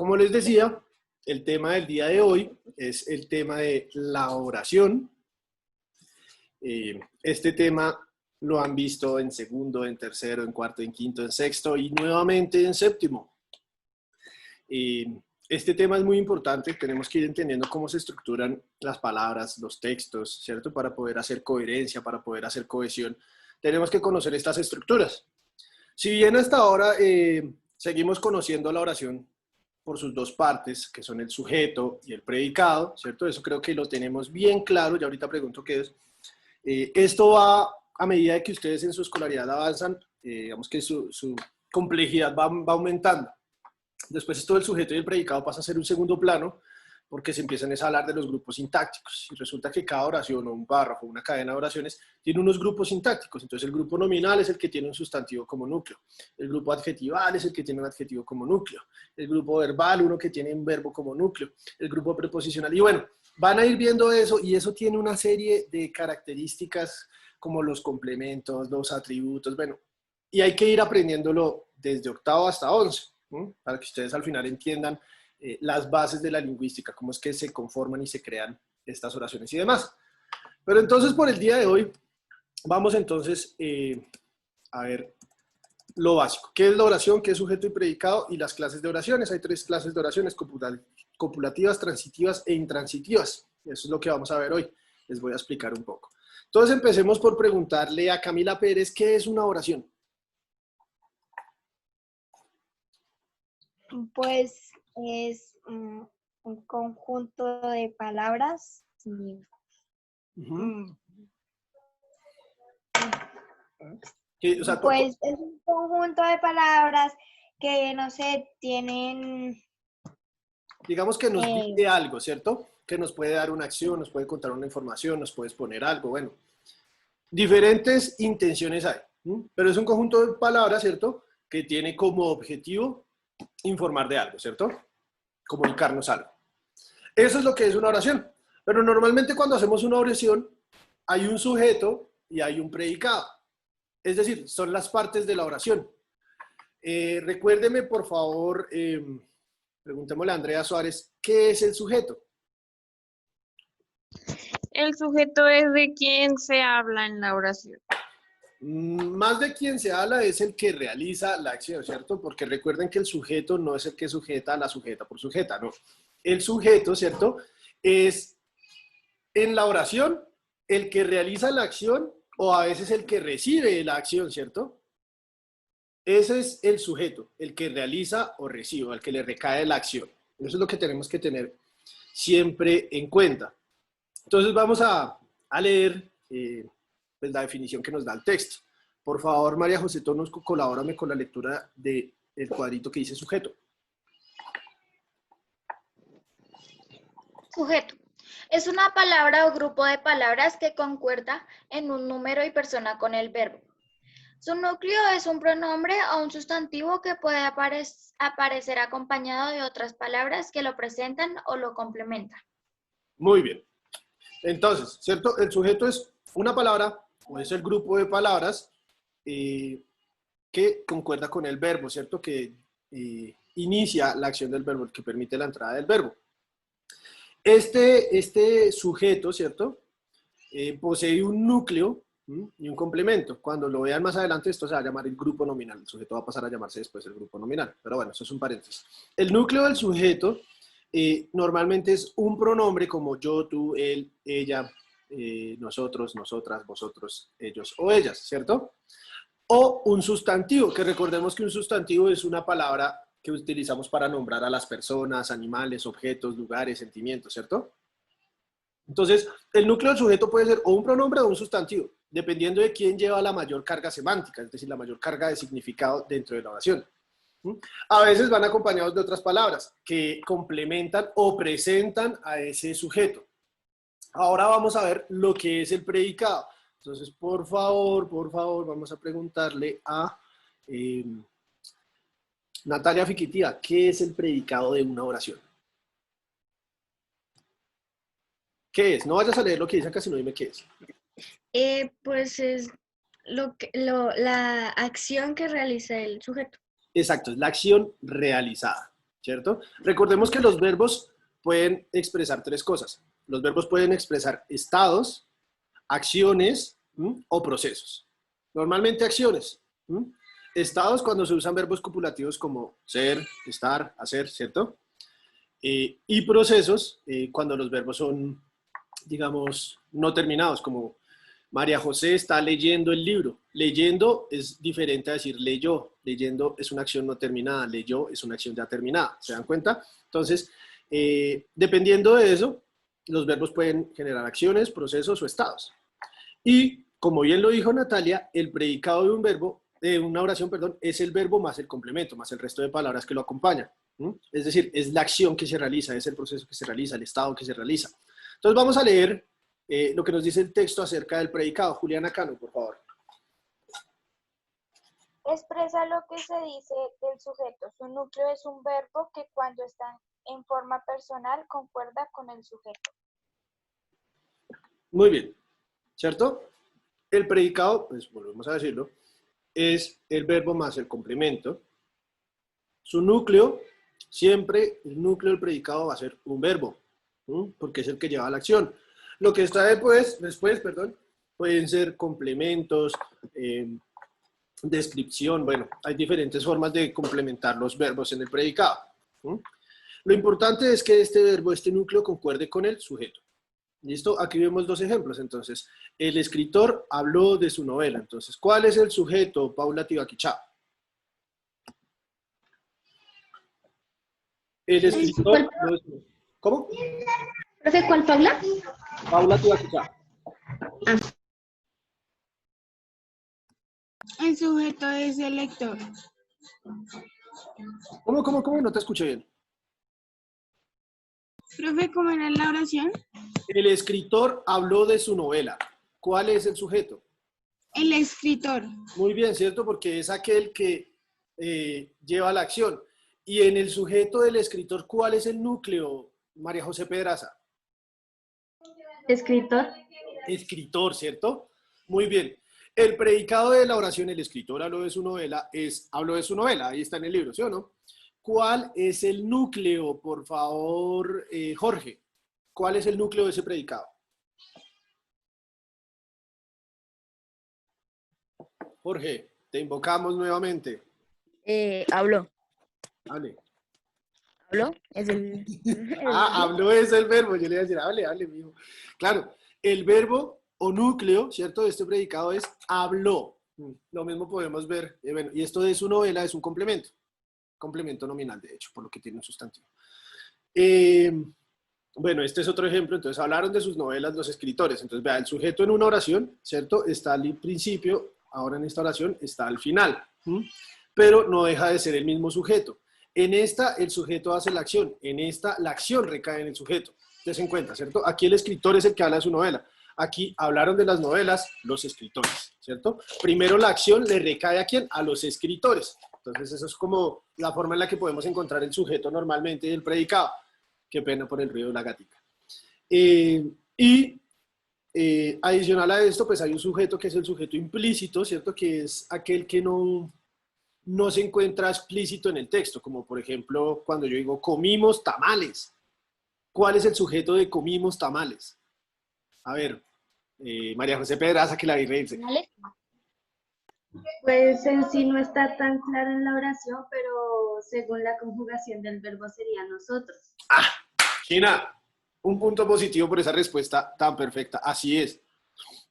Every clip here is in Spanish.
Como les decía, el tema del día de hoy es el tema de la oración. Este tema lo han visto en segundo, en tercero, en cuarto, en quinto, en sexto y nuevamente en séptimo. Este tema es muy importante, tenemos que ir entendiendo cómo se estructuran las palabras, los textos, ¿cierto? Para poder hacer coherencia, para poder hacer cohesión, tenemos que conocer estas estructuras. Si bien hasta ahora seguimos conociendo la oración por sus dos partes, que son el sujeto y el predicado, ¿cierto? Eso creo que lo tenemos bien claro, ya ahorita pregunto qué es. Esto va a medida de que ustedes en su escolaridad avanzan, digamos que su complejidad va aumentando. Después esto del sujeto y el predicado pasa a ser un segundo plano porque se empiezan a hablar de los grupos sintácticos y resulta que cada oración o un párrafo, una cadena de oraciones tiene unos grupos sintácticos. Entonces el grupo nominal es el que tiene un sustantivo como núcleo, el grupo adjetival es el que tiene un adjetivo como núcleo, el grupo verbal uno que tiene un verbo como núcleo, el grupo preposicional y bueno, van a ir viendo eso y eso tiene una serie de características como los complementos, los atributos, bueno, y hay que ir aprendiéndolo desde octavo hasta 11, ¿no? Para que ustedes al final entiendan las bases de la lingüística, cómo es que se conforman y se crean estas oraciones y demás. Pero entonces por el día de hoy vamos entonces a ver lo básico. ¿Qué es la oración? ¿Qué es sujeto y predicado? Y las clases de oraciones. Hay 3 clases de oraciones, copulativas, transitivas e intransitivas. Eso es lo que vamos a ver hoy. Les voy a explicar un poco. Entonces empecemos por preguntarle a Camila Pérez, ¿qué es una oración? Pues es un conjunto de palabras. O sea, Pues es un conjunto de palabras que, no sé, tienen... digamos que nos dice algo, ¿cierto? Que nos puede dar una acción, nos puede contar una información, nos puede exponer algo, bueno. Diferentes intenciones hay, pero es un conjunto de palabras, ¿cierto? Que tiene como objetivo informar de algo, ¿cierto? Comunicarnos algo. Eso es lo que es una oración. Pero normalmente cuando hacemos una oración hay un sujeto y hay un predicado. Es decir, son las partes de la oración. Recuérdeme, por favor, preguntémosle a Andrea Suárez, ¿qué es el sujeto? El sujeto es de quien se habla en la oración. Más de quien se habla es el que realiza la acción, ¿cierto? Porque recuerden que el sujeto no es el que sujeta a la sujeta por sujeta, no. El sujeto, ¿cierto? Es en la oración el que realiza la acción o a veces el que recibe la acción, ¿cierto? Ese es el sujeto, el que realiza o recibe, al que le recae la acción. Eso es lo que tenemos que tener siempre en cuenta. Entonces vamos a leer pues la definición que nos da el texto. Por favor, María José Tonos, colabórame con la lectura del cuadrito que dice sujeto. Sujeto. Es una palabra o grupo de palabras que concuerda en un número y persona con el verbo. Su núcleo es un pronombre o un sustantivo que puede aparecer acompañado de otras palabras que lo presentan o lo complementan. Muy bien. Entonces, ¿cierto? El sujeto es una palabra o es el grupo de palabras que concuerda con el verbo, ¿cierto? Que inicia la acción del verbo, el que permite la entrada del verbo. Este sujeto, ¿cierto? Posee un núcleo y un complemento. Cuando lo vean más adelante, esto se va a llamar el grupo nominal. El sujeto va a pasar a llamarse después el grupo nominal. Pero bueno, eso es un paréntesis. El núcleo del sujeto normalmente es un pronombre como yo, tú, él, ella, nosotros, nosotras, vosotros, ellos o ellas, ¿cierto? O un sustantivo, que recordemos que un sustantivo es una palabra que utilizamos para nombrar a las personas, animales, objetos, lugares, sentimientos, ¿cierto? Entonces, el núcleo del sujeto puede ser o un pronombre o un sustantivo, dependiendo de quién lleva la mayor carga semántica, es decir, la mayor carga de significado dentro de la oración. A veces van acompañados de otras palabras que complementan o presentan a ese sujeto. Ahora vamos a ver lo que es el predicado. Entonces, por favor, vamos a preguntarle a Natalia Fiquitía, ¿qué es el predicado de una oración? ¿Qué es? No vayas a leer lo que dice acá, sino dime qué es. Pues es la acción que realiza el sujeto. Exacto, es la acción realizada. ¿cierto? Recordemos que los verbos pueden expresar tres cosas. Los verbos pueden expresar estados, acciones o procesos. Normalmente acciones. Estados cuando se usan verbos copulativos como ser, estar, hacer, ¿cierto? Y procesos cuando los verbos son, digamos, no terminados, como María José está leyendo el libro. Leyendo es diferente a decir leyó. Leyendo es una acción no terminada. Leyó es una acción ya terminada. ¿Se dan cuenta? Entonces, dependiendo de eso, los verbos pueden generar acciones, procesos o estados. Y, como bien lo dijo Natalia, el predicado de un verbo, de una oración, perdón, es el verbo más el complemento, más el resto de palabras que lo acompañan. Es decir, es la acción que se realiza, es el proceso que se realiza, el estado que se realiza. Entonces vamos a leer lo que nos dice el texto acerca del predicado. Juliana Cano, por favor. Expresa lo que se dice del sujeto. Su núcleo es un verbo que cuando está en forma personal concuerda con el sujeto. Muy bien, ¿cierto? El predicado, pues volvemos a decirlo, es el verbo más el complemento. Su núcleo, siempre el núcleo del predicado va a ser un verbo, porque es el que lleva a la acción. Lo que está después, pueden ser complementos, descripción, bueno, hay diferentes formas de complementar los verbos en el predicado. Lo importante es que este verbo, este núcleo, concuerde con el sujeto. ¿Listo? Aquí vemos dos ejemplos. Entonces, el escritor habló de su novela. Entonces, ¿cuál es el sujeto, Paula Tibaquichá? El escritor... ¿Cómo? ¿Profe, cuál, Paula? Paula Tibaquichá. El sujeto es el lector. ¿Cómo? No te escuché bien. Profe, ¿cómo era la oración? El escritor habló de su novela. ¿Cuál es el sujeto? El escritor. Muy bien, ¿cierto? Porque es aquel que lleva la acción. Y en el sujeto del escritor, ¿cuál es el núcleo, María José Pedraza? Escritor. Escritor, ¿cierto? Muy bien. El predicado de la oración, el escritor habló de su novela, habló de su novela, ahí está en el libro, ¿sí o no? ¿Cuál es el núcleo, por favor, Jorge? ¿Cuál es el núcleo de ese predicado? Jorge, te invocamos nuevamente. Habló. Hable. ¿Habló? Es el... Habló es el verbo. Yo le iba a decir, hable, mijo. Claro, el verbo o núcleo, ¿cierto? De este predicado es habló. Lo mismo podemos ver. Bueno, y esto de su novela es un complemento. Complemento nominal, de hecho, por lo que tiene un sustantivo. Bueno, este es otro ejemplo. Entonces, hablaron de sus novelas los escritores. Entonces, vea, el sujeto en una oración, ¿cierto? Está al principio, ahora en esta oración está al final. Pero no deja de ser el mismo sujeto. En esta, el sujeto hace la acción. En esta, la acción recae en el sujeto. Entonces, en cuenta, ¿cierto? Aquí el escritor es el que habla de su novela. Aquí hablaron de las novelas los escritores, ¿cierto? Primero la acción le recae ¿a quién? A los escritores. Entonces, eso es como la forma en la que podemos encontrar el sujeto normalmente del predicado. Qué pena por el ruido de la gatica. Adicional a esto, pues hay un sujeto que es el sujeto implícito, ¿cierto? Que es aquel que no se encuentra explícito en el texto, como por ejemplo cuando yo digo comimos tamales. ¿Cuál es el sujeto de comimos tamales? A ver, María José Pedraza, que la vi reírse. Pues en sí no está tan claro en la oración, pero según la conjugación del verbo sería nosotros. Gina, un punto positivo por esa respuesta tan perfecta. Así es.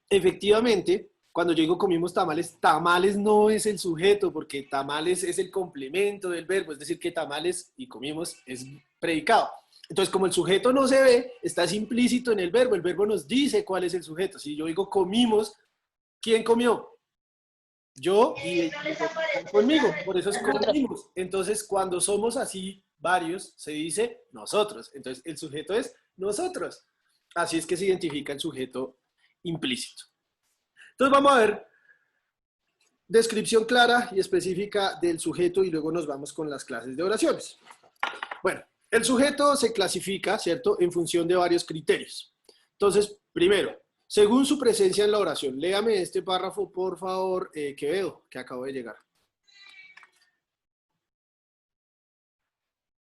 Efectivamente, cuando yo digo comimos tamales, tamales no es el sujeto, porque tamales es el complemento del verbo, es decir, que tamales y comimos es predicado. Entonces, como el sujeto no se ve, está implícito en el verbo nos dice cuál es el sujeto. Si yo digo comimos, ¿quién comió? Yo y conmigo, por eso es comimos. Entonces, cuando somos así varios, se dice nosotros. Entonces, el sujeto es nosotros. Así es que se identifica el sujeto implícito. Entonces, vamos a ver descripción clara y específica del sujeto y luego nos vamos con las clases de oraciones. Bueno, el sujeto se clasifica, ¿cierto?, en función de varios criterios. Entonces, primero, según su presencia en la oración. Léame este párrafo, por favor, Quevedo, que acabo de llegar.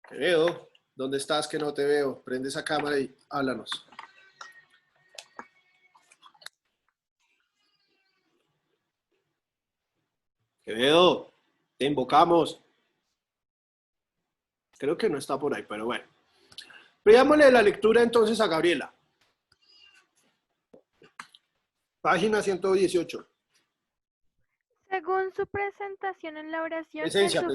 Quevedo, ¿dónde estás que no te veo? Prende esa cámara y háblanos. Quevedo, te invocamos. Creo que no está por ahí, pero bueno. Veámosle la lectura entonces a Gabriela. Página 118. Según su presentación en la oración, Presencia.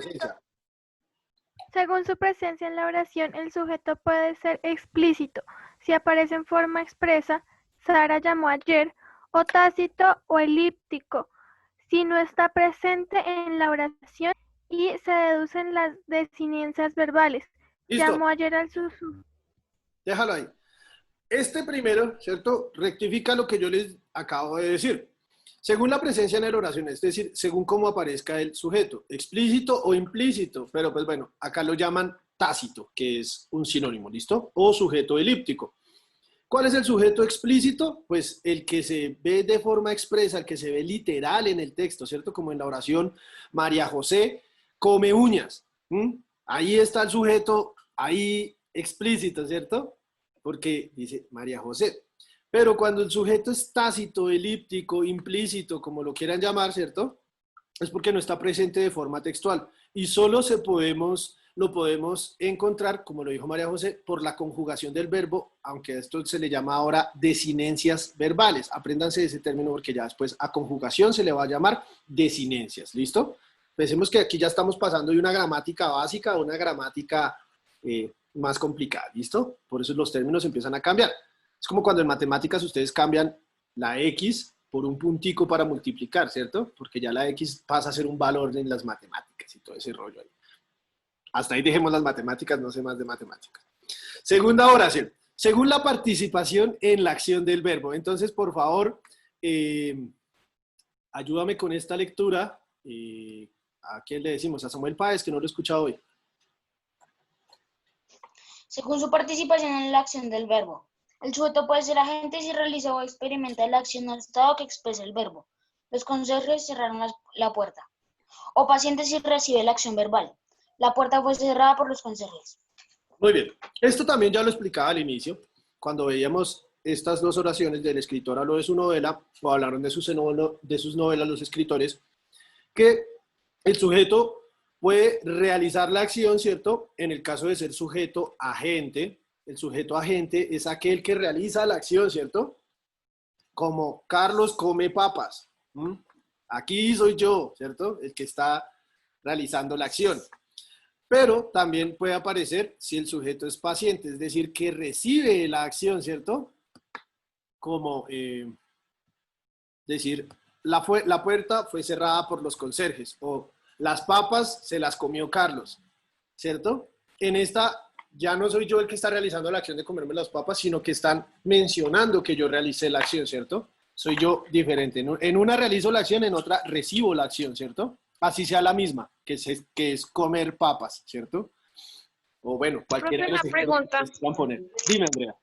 según su presencia en la oración, el sujeto puede ser explícito, si aparece en forma expresa, Sara llamó ayer, o tácito o elíptico, si no está presente en la oración y se deducen las desinencias verbales. Listo. Llamó ayer al sujeto. Déjalo ahí. Este primero, ¿cierto? Rectifica lo que yo les acabo de decir. Según la presencia en la oración, es decir, según cómo aparezca el sujeto, explícito o implícito, pero pues bueno, acá lo llaman tácito, que es un sinónimo, ¿listo? O sujeto elíptico. ¿Cuál es el sujeto explícito? Pues el que se ve de forma expresa, el que se ve literal en el texto, ¿cierto? Como en la oración, María José come uñas. Ahí está el sujeto, ahí explícito, ¿cierto? Porque dice María José. Pero cuando el sujeto es tácito, elíptico, implícito, como lo quieran llamar, ¿cierto? Es porque no está presente de forma textual. Y solo lo podemos encontrar, como lo dijo María José, por la conjugación del verbo, aunque a esto se le llama ahora desinencias verbales. Apréndanse ese término porque ya después a conjugación se le va a llamar desinencias. ¿Listo? Pensemos que aquí ya estamos pasando de una gramática básica a una gramática más complicada. ¿Listo? Por eso los términos empiezan a cambiar. Es como cuando en matemáticas ustedes cambian la X por un puntico para multiplicar, ¿cierto? Porque ya la X pasa a ser un valor en las matemáticas y todo ese rollo ahí. Hasta ahí dejemos las matemáticas, no sé más de matemáticas. Segunda oración. Según la participación en la acción del verbo. Entonces, por favor, ayúdame con esta lectura. ¿A quién le decimos? A Samuel Páez, que no lo he escuchado hoy. Según su participación en la acción del verbo. El sujeto puede ser agente si realiza o experimenta la acción o estado que expresa el verbo. Los conserjes cerraron la puerta. O paciente si recibe la acción verbal. La puerta fue cerrada por los conserjes. Muy bien. Esto también ya lo explicaba al inicio, cuando veíamos estas dos oraciones del escritor habló de su novela, o hablaron de sus novelas los escritores, que el sujeto puede realizar la acción, ¿cierto? En el caso de ser sujeto agente. El sujeto agente es aquel que realiza la acción, ¿cierto? Como Carlos come papas. Aquí soy yo, ¿cierto? El que está realizando la acción. Pero también puede aparecer si el sujeto es paciente, es decir, que recibe la acción, ¿cierto? Como decir, la puerta fue cerrada por los conserjes, o las papas se las comió Carlos, ¿cierto? En esta ya no soy yo el que está realizando la acción de comerme las papas, sino que están mencionando que yo realicé la acción, ¿cierto? Soy yo diferente. En una realizo la acción, en otra recibo la acción, ¿cierto? Así sea la misma, que es comer papas, ¿cierto? O bueno, cualquiera de los pregunta. que puedan poner. Dime, Andrea.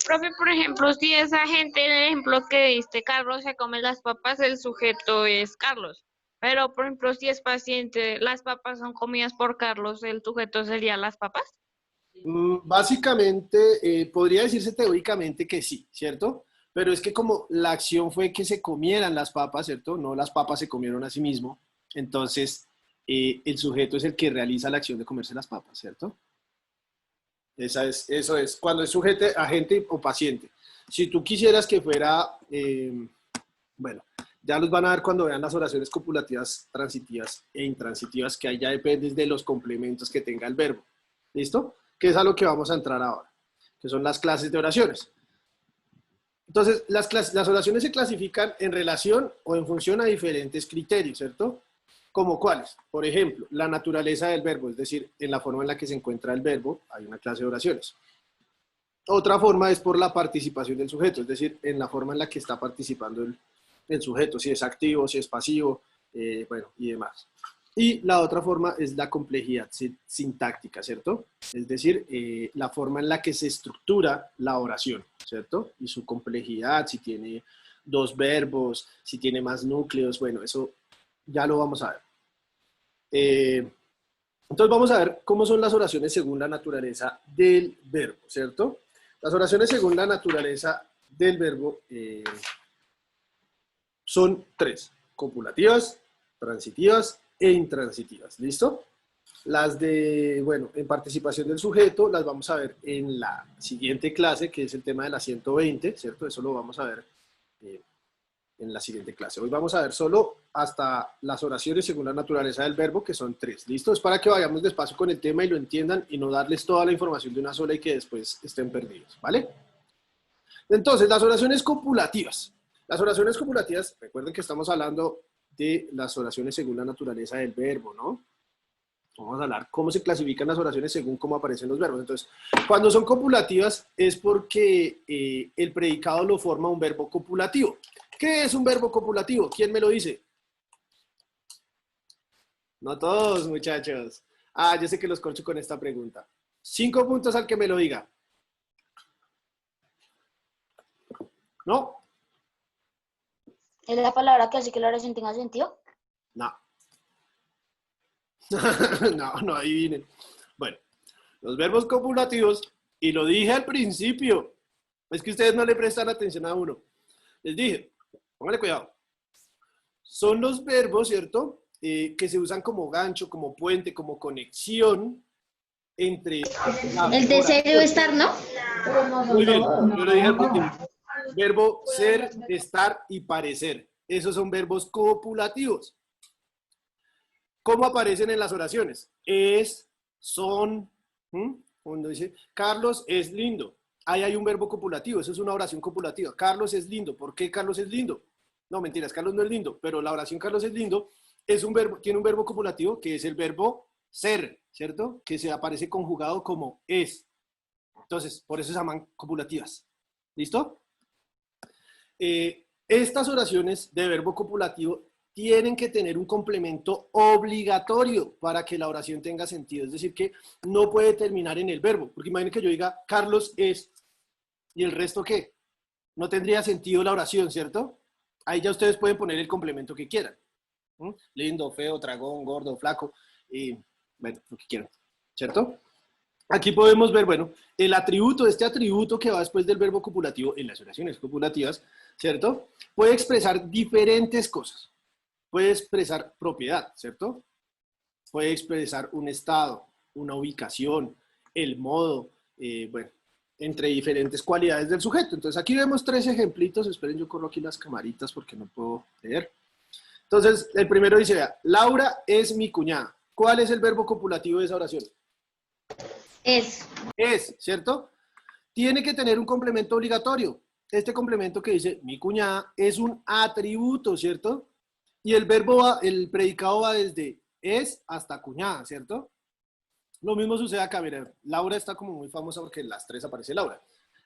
Profe, por ejemplo, si esa gente, el ejemplo que diste, Carlos se come las papas, el sujeto es Carlos. Pero, por ejemplo, si es paciente, las papas son comidas por Carlos, el sujeto sería las papas. Básicamente, podría decirse teóricamente que sí, ¿cierto? Pero es que como la acción fue que se comieran las papas, ¿cierto? No las papas se comieron a sí mismo, entonces el sujeto es el que realiza la acción de comerse las papas, ¿cierto? Eso es, cuando es sujeto, agente o paciente. Si tú quisieras que fuera, bueno, ya los van a ver cuando vean las oraciones copulativas, transitivas e intransitivas, que ahí ya depende de los complementos que tenga el verbo. ¿Listo? Que es a lo que vamos a entrar ahora, que son las clases de oraciones. Entonces, las oraciones se clasifican en relación o en función a diferentes criterios, ¿cierto? ¿Como cuáles? Por ejemplo, la naturaleza del verbo, es decir, en la forma en la que se encuentra el verbo, hay una clase de oraciones. Otra forma es por la participación del sujeto, es decir, en la forma en la que está participando el sujeto, si es activo, si es pasivo, bueno, y demás. Y la otra forma es la complejidad sintáctica, ¿cierto? Es decir, la forma en la que se estructura la oración, ¿cierto? Y su complejidad, si tiene dos verbos, si tiene más núcleos, bueno, eso ya lo vamos a ver. Entonces vamos a ver cómo son las oraciones según la naturaleza del verbo, ¿cierto? Las oraciones según la naturaleza del verbo son 3, copulativas, transitivas e intransitivas, ¿listo? Las de, bueno, en participación del sujeto las vamos a ver en la siguiente clase, que es el tema de la 120, ¿cierto? Eso lo vamos a ver en la siguiente clase. Hoy vamos a ver solo hasta las oraciones según la naturaleza del verbo, que son 3, ¿listo? Es para que vayamos despacio con el tema y lo entiendan y no darles toda la información de una sola y que después estén perdidos, ¿vale? Entonces, las oraciones copulativas. Las oraciones copulativas, recuerden que estamos hablando de las oraciones según la naturaleza del verbo, ¿no? Vamos a hablar cómo se clasifican las oraciones según cómo aparecen los verbos. Entonces, cuando son copulativas es porque el predicado lo forma un verbo copulativo. ¿Qué es un verbo copulativo? ¿Quién me lo dice? No todos, muchachos. Ah, yo sé que los corcho con esta pregunta. 5 puntos al que me lo diga. ¿No? ¿Es la palabra que hace que la oración tenga sentido? No. No adivinen. Bueno, los verbos copulativos, y lo dije al principio, es que ustedes no le prestan atención a uno. Les dije, pónganle cuidado. Son los verbos, ¿cierto? Que se usan como gancho, como puente, como conexión entre... El de ser o estar, ¿no? Muy bien, yo lo dije al principio. Verbo ser, estar y parecer. Esos son verbos copulativos. ¿Cómo aparecen en las oraciones? Es, son. Cuando dice, Carlos es lindo. Ahí hay un verbo copulativo, eso es una oración copulativa. Carlos es lindo. ¿Por qué Carlos es lindo? No, mentiras, Carlos no es lindo, pero la oración Carlos es lindo es un verbo, tiene un verbo copulativo que es el verbo ser, ¿cierto? Que se aparece conjugado como es. Entonces, por eso se llaman copulativas. ¿Listo? Estas oraciones de verbo copulativo tienen que tener un complemento obligatorio para que la oración tenga sentido. Es decir, que no puede terminar en el verbo. Porque imaginen que yo diga, Carlos es, ¿y el resto qué? No tendría sentido la oración, ¿cierto? Ahí ya ustedes pueden poner el complemento que quieran. Lindo, feo, dragón, gordo, flaco, bueno, lo que quieran, ¿cierto? Aquí podemos ver, bueno, el atributo, este atributo que va después del verbo copulativo en las oraciones copulativas, ¿cierto? Puede expresar diferentes cosas. Puede expresar propiedad, ¿cierto? Puede expresar un estado, una ubicación, el modo, bueno, entre diferentes cualidades del sujeto. Entonces aquí vemos 3 ejemplitos. Esperen, yo corro aquí las camaritas porque no puedo leer. Entonces, el primero dice, vea, Laura es mi cuñada. ¿Cuál es el verbo copulativo de esa oración? Es. Es, ¿cierto? Tiene que tener un complemento obligatorio. Este complemento que dice mi cuñada es un atributo, ¿cierto? Y el verbo va, el predicado va desde es hasta cuñada, ¿cierto? Lo mismo sucede acá, miren. Laura está como muy famosa porque en las 3 aparece Laura.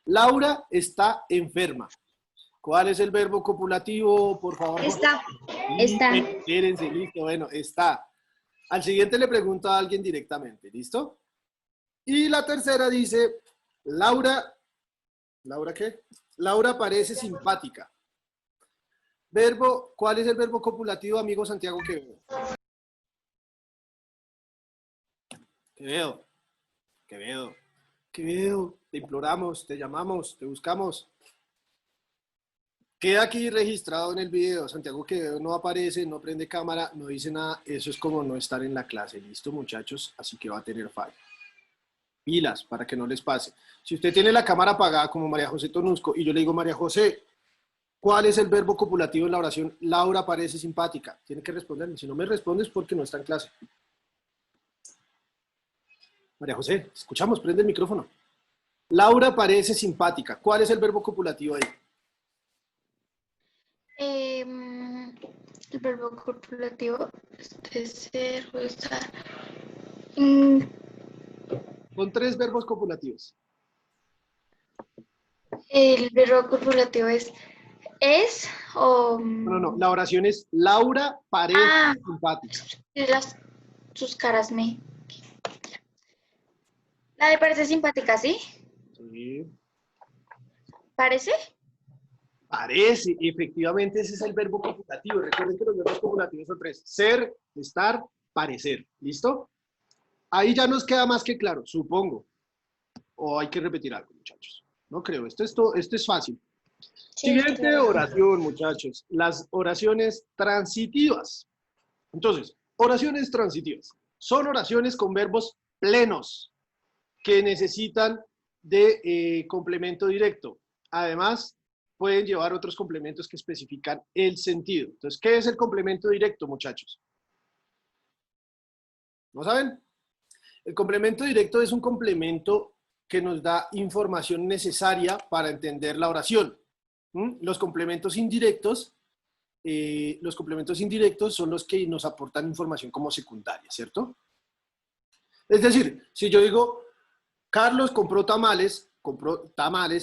Laura está enferma. ¿Cuál es el verbo copulativo, por favor? Está. Está. Espérense, listo, bueno, está. Al siguiente le pregunto a alguien directamente, ¿listo? Y la tercera dice, Laura, ¿Laura qué? Laura parece simpática. Verbo, ¿cuál es el verbo copulativo, amigo Santiago Quevedo? Quevedo, te imploramos, te llamamos, te buscamos. Queda aquí registrado en el video, Santiago Quevedo no aparece, no prende cámara, no dice nada, eso es como no estar en la clase, listo muchachos, así que va a tener fallo. Pilas, para que no les pase. Si usted tiene la cámara apagada como María José Tonusco y yo le digo, María José, ¿cuál es el verbo copulativo en la oración? Laura parece simpática. Tiene que responderme, si no me respondes porque no está en clase. María José, escuchamos, prende el micrófono. Laura parece simpática. ¿Cuál es el verbo copulativo ahí? El verbo copulativo es ser o estar. Son 3 verbos copulativos. El verbo copulativo es o... No, la oración es Laura parece simpática. Sus caras me... La de parece simpática, ¿sí? Sí. ¿Parece? Parece, efectivamente ese es el verbo copulativo. Recuerden que los verbos copulativos son 3. Ser, estar, parecer. ¿Listo? Ahí ya nos queda más que claro, supongo. O hay que repetir algo, muchachos. No creo, esto es fácil. Sí, Siguiente claro. oración, muchachos. Las oraciones transitivas. Entonces, oraciones transitivas. Son oraciones con verbos plenos que necesitan de complemento directo. Además, pueden llevar otros complementos que especifican el sentido. Entonces, ¿qué es el complemento directo, muchachos? ¿No saben? El complemento directo es un complemento que nos da información necesaria para entender la oración. Los complementos indirectos son los que nos aportan información como secundaria, ¿cierto? Es decir, si yo digo, Carlos compró tamales,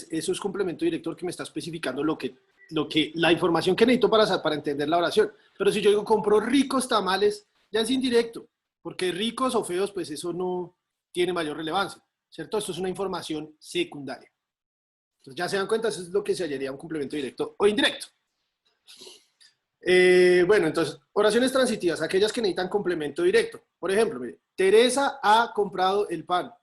eso es complemento directo que me está especificando la información que necesito para entender la oración. Pero si yo digo, compró ricos tamales, ya es indirecto, porque ricos o feos, pues eso no tiene mayor relevancia, ¿cierto? Esto es una información secundaria. Entonces ya se dan cuenta, eso es lo que se hallaría un complemento directo o indirecto. Bueno, entonces, oraciones transitivas, aquellas que necesitan complemento directo. Por ejemplo, mire, Teresa ha comprado el pan.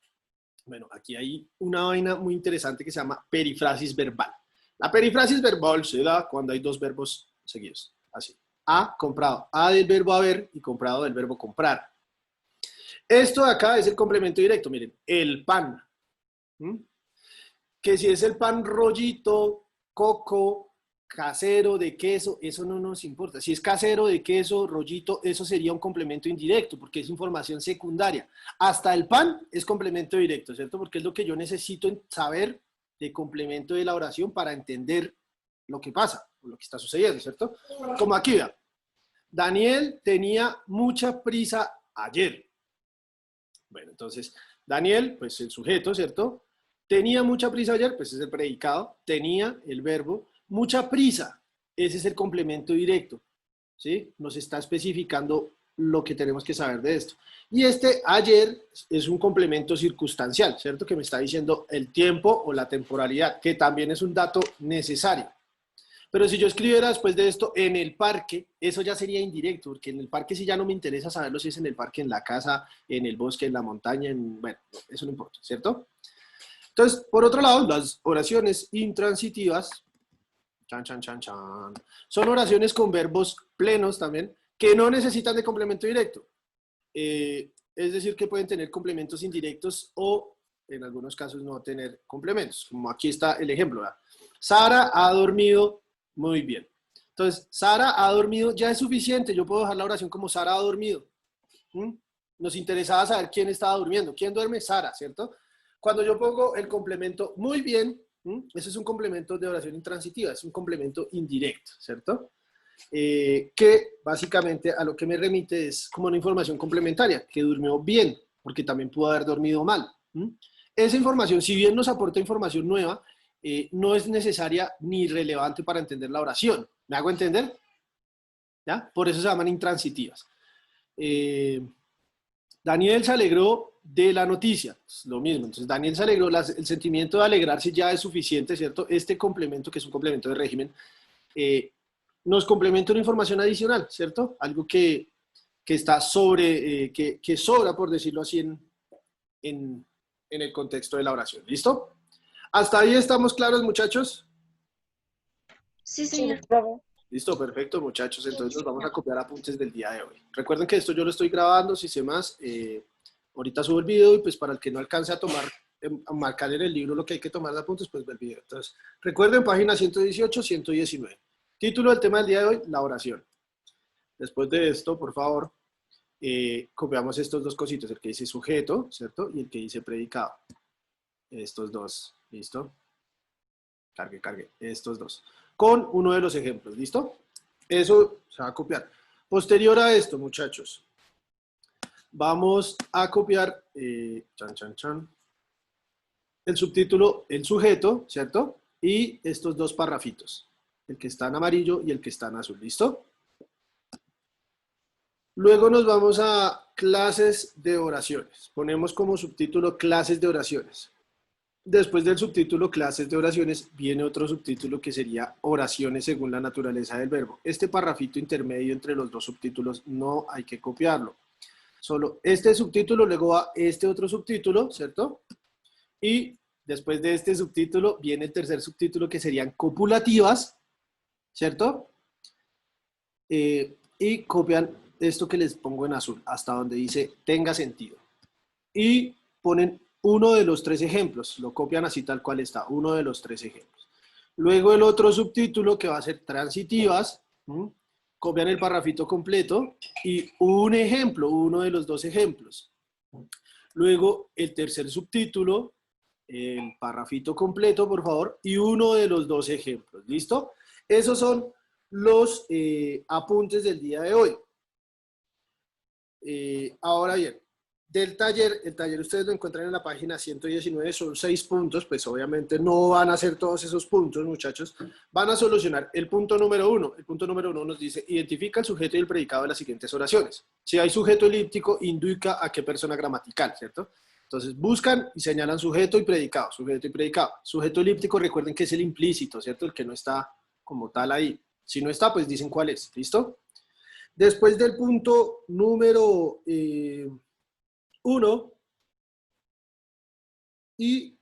Bueno, aquí hay una vaina muy interesante que se llama perifrasis verbal. La perifrasis verbal se da cuando hay dos verbos seguidos. Así. Ha comprado. Ha del verbo haber y comprado del verbo comprar. Esto de acá es el complemento directo. Miren, el pan. Que si es el pan rollito, coco, casero, de queso, eso no nos importa. Si es casero, de queso, rollito, eso sería un complemento indirecto, porque es información secundaria. Hasta el pan es complemento directo, ¿cierto? Porque es lo que yo necesito saber de complemento de la oración para entender lo que pasa, o lo que está sucediendo, ¿cierto? Como aquí, vean. Daniel tenía mucha prisa ayer. Bueno, entonces, Daniel, pues el sujeto, ¿cierto? Tenía mucha prisa ayer, pues es el predicado. Tenía el verbo. Mucha prisa, ese es el complemento directo, ¿sí? Nos está especificando lo que tenemos que saber de esto. Y este ayer es un complemento circunstancial, ¿cierto? Que me está diciendo el tiempo o la temporalidad, que también es un dato necesario. Pero si yo escribiera después de esto en el parque, eso ya sería indirecto, porque en el parque sí ya no me interesa saberlo si es en el parque, en la casa, en el bosque, en la montaña, bueno, eso no importa, ¿cierto? Entonces, por otro lado, las oraciones intransitivas, son oraciones con verbos plenos también, que no necesitan de complemento directo. Es decir, que pueden tener complementos indirectos o, en algunos casos, no tener complementos. Como aquí está el ejemplo, ¿verdad? Sara ha dormido muy bien. Entonces, Sara ha dormido ya es suficiente. Yo puedo dejar la oración como Sara ha dormido. Nos interesaba saber quién estaba durmiendo. ¿Quién duerme? Sara, ¿cierto? Cuando yo pongo el complemento muy bien, ese es un complemento de oración intransitiva, es un complemento indirecto, ¿cierto? Que básicamente a lo que me remite es como una información complementaria, que durmió bien, porque también pudo haber dormido mal. Esa información, si bien nos aporta información nueva, no es necesaria ni relevante para entender la oración. ¿Me hago entender? ¿Ya? Por eso se llaman intransitivas. Daniel se alegró de la noticia, es lo mismo. Entonces, Daniel se alegró, el sentimiento de alegrarse ya es suficiente, ¿cierto? Este complemento, que es un complemento de régimen, nos complementa una información adicional, ¿cierto? Algo que está sobre, que sobra, por decirlo así, en el contexto de la oración. ¿Listo? ¿Hasta ahí estamos claros, muchachos? Sí, señor. Listo, perfecto, muchachos. Entonces nos vamos a copiar apuntes del día de hoy. Recuerden que esto yo lo estoy grabando, si sé más, ahorita subo el video y pues para el que no alcance a marcar en el libro lo que hay que tomar de apuntes, pues ve el video. Entonces, recuerden, página 118, 119. Título del tema del día de hoy, la oración. Después de esto, por favor, copiamos estos dos cositos, el que dice sujeto, ¿cierto? Y el que dice predicado. Estos dos, ¿listo? Cargue, estos dos. Con uno de los ejemplos, ¿listo? Eso se va a copiar. Posterior a esto, muchachos, vamos a copiar el subtítulo, el sujeto, ¿cierto? Y estos dos parrafitos, el que está en amarillo y el que está en azul, ¿listo? Luego nos vamos a clases de oraciones. Ponemos como subtítulo clases de oraciones. Después del subtítulo clases de oraciones viene otro subtítulo que sería oraciones según la naturaleza del verbo. Este parrafito intermedio entre los dos subtítulos no hay que copiarlo. solo este subtítulo, luego va este otro subtítulo, ¿cierto? Y después de este subtítulo viene el tercer subtítulo que serían copulativas, ¿cierto? Y copian esto que les pongo en azul, hasta donde dice tenga sentido. Y ponen uno de los 3 ejemplos, lo copian así tal cual está, uno de los 3 ejemplos. Luego el otro subtítulo que va a ser transitivas, copian el parrafito completo y un ejemplo, uno de los 2 ejemplos. Luego el tercer subtítulo, el parrafito completo, por favor, y uno de los 2 ejemplos. ¿Listo? Esos son los apuntes del día de hoy. Ahora bien, del taller, el taller ustedes lo encuentran en la página 119, son 6 puntos, pues obviamente no van a hacer todos esos puntos, muchachos, van a solucionar el punto número 1. El punto número 1 nos dice, identifica el sujeto y el predicado de las siguientes oraciones. Si hay sujeto elíptico, indica a qué persona gramatical, ¿cierto? Entonces buscan y señalan sujeto y predicado, sujeto y predicado. Sujeto elíptico, recuerden que es el implícito, ¿cierto? El que no está como tal ahí. Si no está, pues dicen cuál es, ¿listo? Después del punto número 1 y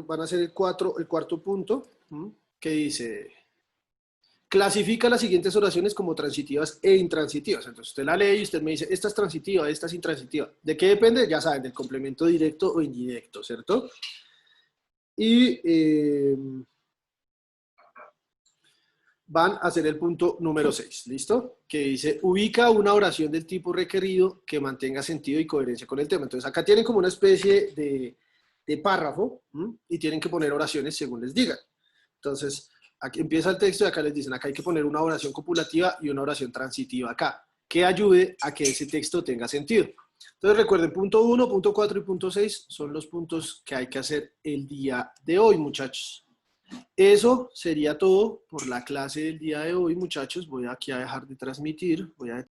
van a ser el cuarto punto, que dice, clasifica las siguientes oraciones como transitivas e intransitivas. Entonces usted la lee y usted me dice, esta es transitiva, esta es intransitiva. ¿De qué depende? Ya saben, del complemento directo o indirecto, ¿cierto? Y van a hacer el punto número 6, ¿listo? Que dice, ubica una oración del tipo requerido que mantenga sentido y coherencia con el tema. Entonces acá tienen como una especie de párrafo, y tienen que poner oraciones según les digan. Entonces, aquí empieza el texto y acá les dicen, acá hay que poner una oración copulativa y una oración transitiva acá, que ayude a que ese texto tenga sentido. Entonces recuerden, punto 1, punto 4 y punto 6 son los puntos que hay que hacer el día de hoy, muchachos. Eso sería todo por la clase del día de hoy, muchachos. Voy aquí a dejar de transmitir, voy a